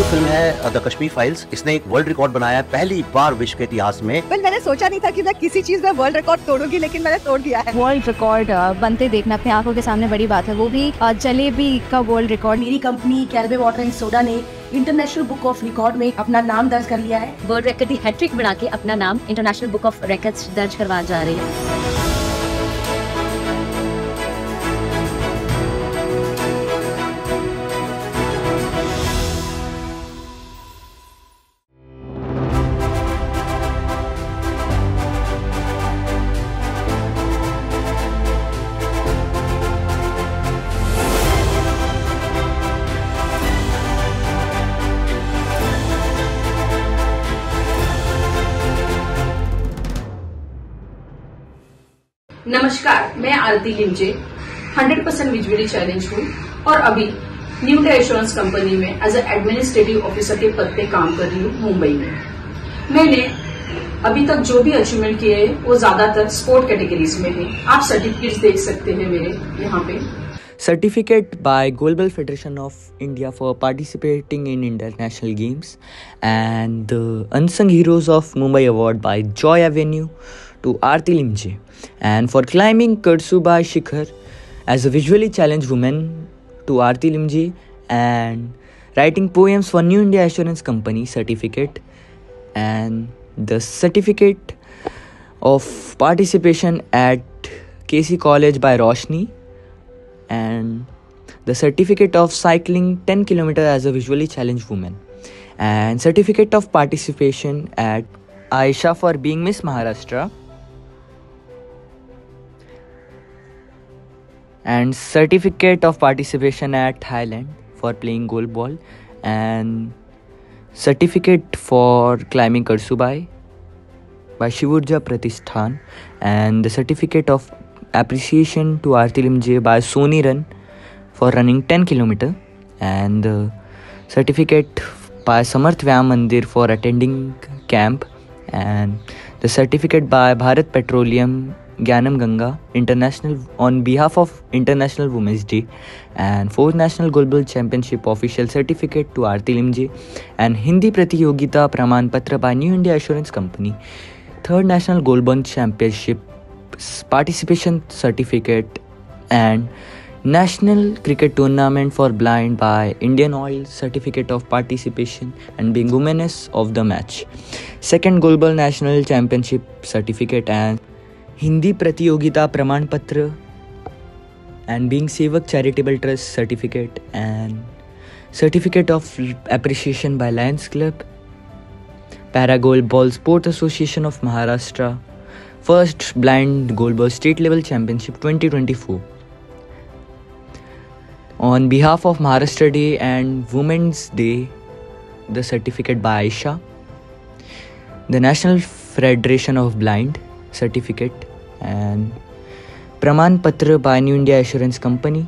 जो फिल्म है the Kashmir files, इसने एक वर्ल्ड रिकॉर्ड बनाया है पहली बार विश्व के इतिहास में। मैंने सोचा नहीं था कि मैं किसी चीज में वर्ल्ड रिकॉर्ड तोड़ूंगी, लेकिन मैंने तोड़ दिया है। वर्ल्ड रिकॉर्ड बनते देखना अपने आंखों के सामने बड़ी बात है, वो भी जलेबी का वर्ल्ड रिकॉर्ड। मेरी कंपनी कैलवे वाटर एंड सोडा ने इंटरनेशनल बुक ऑफ रिकॉर्ड में अपना नाम दर्ज कर लिया है। वर्ल्ड रिकॉर्ड की हैट्रिक बना के अपना नाम इंटरनेशनल बुक ऑफ रिकॉर्ड्स दर्ज करवा जा रही है। नमस्कार, मैं आरती लिमजे 100% विजुअली चैलेंज हूँ और अभी न्यू डे एश्योरेंस कंपनी में एज एडमिनिस्ट्रेटिव ऑफिसर के पद पे काम कर रही हूँ मुंबई में। मैंने अभी तक जो भी अचीवमेंट किए हैं वो ज्यादातर स्पोर्ट कैटेगरीज में है। आप सर्टिफिकेट्स देख सकते हैं मेरे यहाँ पे। Certificate by Global Federation of India for participating in international games, and the Unsung Heroes of Mumbai Award by Joy Avenue to Aarti Limje, and for climbing Kursubai Shikhar as a visually challenged woman to Aarti Limje, and writing poems for New India Assurance Company certificate, and the certificate of participation at KC College by Roshni, and the certificate of cycling 10 km as a visually challenged woman, and certificate of participation at Aisha for being Miss Maharashtra, and certificate of participation at Thailand for playing goal ball, and certificate for climbing Karsubai by Shivurja Pratishthan, and the certificate of appreciation to Aarti Limje by Soni Run for running 10 km, and the certificate by Samarth Vyam Mandir for attending camp, and the certificate by Bharat Petroleum Gyanam Ganga International on behalf of International Women's Day, and 4th National Global Championship official certificate to Aarti Limje, and Hindi Pratiyogita Praman Patra by New India Assurance Company, 3rd National Goalball Championship participation certificate, and National Cricket Tournament for Blind by Indian Oil certificate of participation and being womeness of the match, 2nd Global National Championship certificate, and Hindi Pratiyogita Praman Patra and being Sevak Charitable Trust certificate, and certificate of appreciation by Lions Club, Para Goalball Sport Association of Maharashtra, 1st Blind Goalball State Level Championship 2024. On behalf of Maharashtra Day and Women's Day, the certificate by Aisha, the National Federation of Blind certificate, and Praman Patra by New India Assurance Company,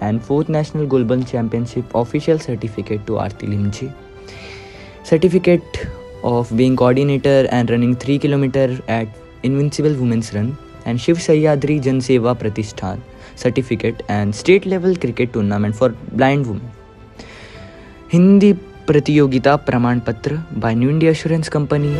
and 4th National Goalball Championship official certificate to Aarti Limje, certificate of being coordinator and running 3 km at Invincible Women's Run, and Shiv Sahyadri Jan Seva Pratishthan certificate, and state level cricket tournament for blind women. Hindi Pratiyogita Praman Patra by New India Assurance Company,